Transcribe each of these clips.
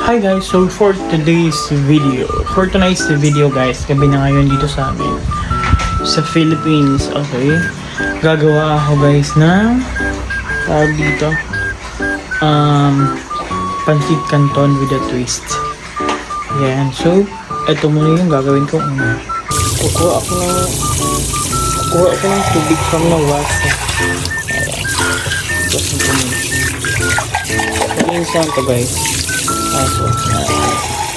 Hi guys, so for tonight's video guys, gabi na ngayon dito sa amin sa Philippines, okay? Gagawa ako guys ng tawag dito pancit canton with a twist. Yan, so ito muna yung gagawin ko. Kukuha ako ng tubig from the water. Tapos ito muna. Pag-insan to guys. So,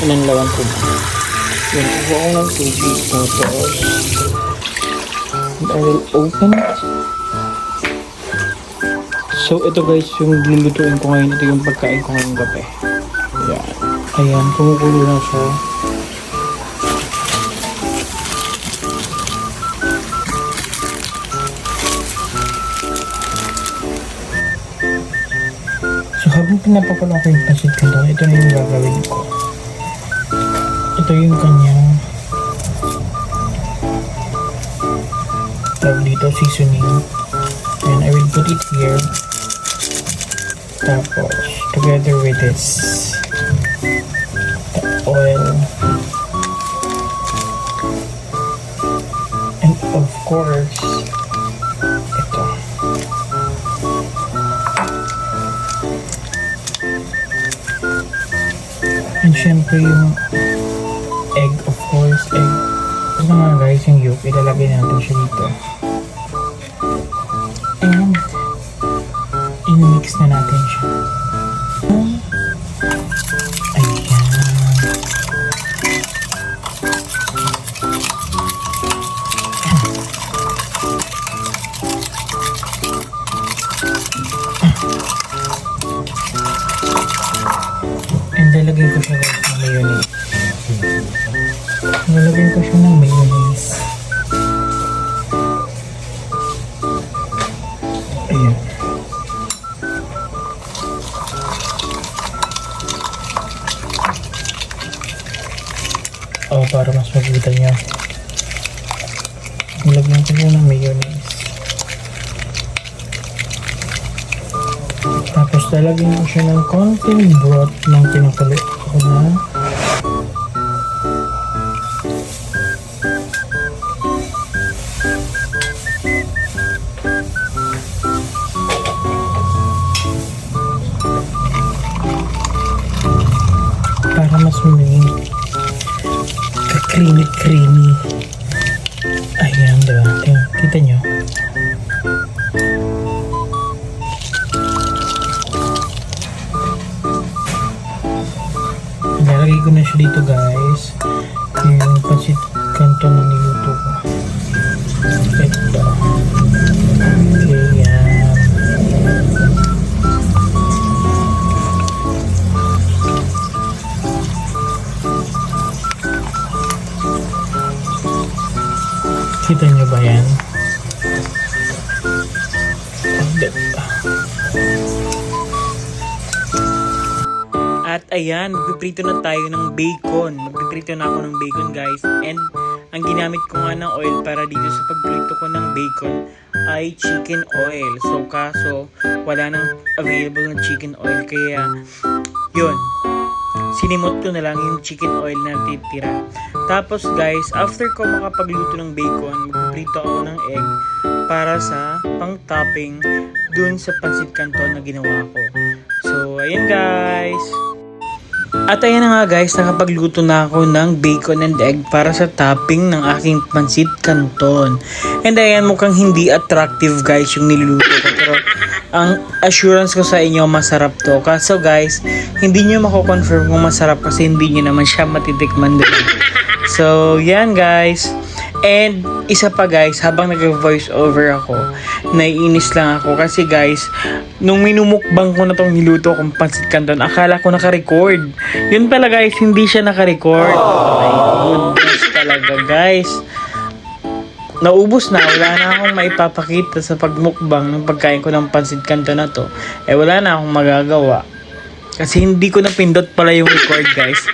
inanlawan ko ba? Yan, kuha ko ng tubig mo to. And I will open it. So, ito guys, yung lulutuin ko ngayon. Ito yung pagkain ko ngayong gabi. Ayan. Ayan, kumukulo na siya. So, habang pinapakula ko yung pancit canton, ito na yung gagawin ko. Ito yung kanyang tawag dito, seasoning. And I will put it here. Tapos, together with this, the oil. And of course, ito. And syempre yung egg, of course, egg. Ito nga guys, yung yolk, ilalagay natin siya dito. And, in-mix na natin siya. Ayan. And lalagyan ko siya guys ng mayonnaise. Lalagyan ko siya ng mayonnaise. Ayan. Para mas makita niya. Lalagyan ko siya ng mayonnaise. Tapos lalagyan ko siya ng konting broth ng pinakulit ko na para mas maging creamy. Ayan, diba? Kita nyo? Nalagay ko na siya dito guys. Yung pancit canton na niluto ko. Ito. Okay, yan. Kita nyo ba yan? At ayan, magpiprito na tayo ng bacon. Magpiprito na ako ng bacon guys. And ang ginamit ko nga ng oil para dito sa pagprito ko ng bacon ay chicken oil. So kaso wala nang available na chicken oil. Kaya yun, sinimot ko na lang yung chicken oil na titira. Tapos guys, after ko makapagluto ng bacon, magpiprito ako ng egg para sa pang-topping dun sa pancit canton na ginawa ko. So, ayan guys. At ayan na nga guys, nakapagluto na ako ng bacon and egg para sa topping ng aking pancit canton. And ayan, mukhang hindi attractive guys yung niluluto ko. Pero ang assurance ko sa inyo, masarap to. Kaso guys, hindi nyo mako-confirm kung masarap kasi hindi nyo naman siya matitikman din. So, yan guys. And, isa pa guys, habang nag-voice over ako, naiinis lang ako. Kasi guys, nung minumukbang ko na tong niluto kong pancit canton, akala ko naka-record. Yun pala guys, hindi siya naka-record. Oh my goodness talaga guys. Naubos na, wala na akong maipapakita sa pagmukbang ng pagkain ko ng pancit canton na to. Wala na akong magagawa. Kasi hindi ko napindot pala yung record guys.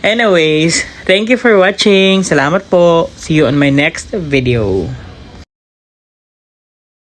Anyways, thank you for watching. Salamat po. See you on my next video.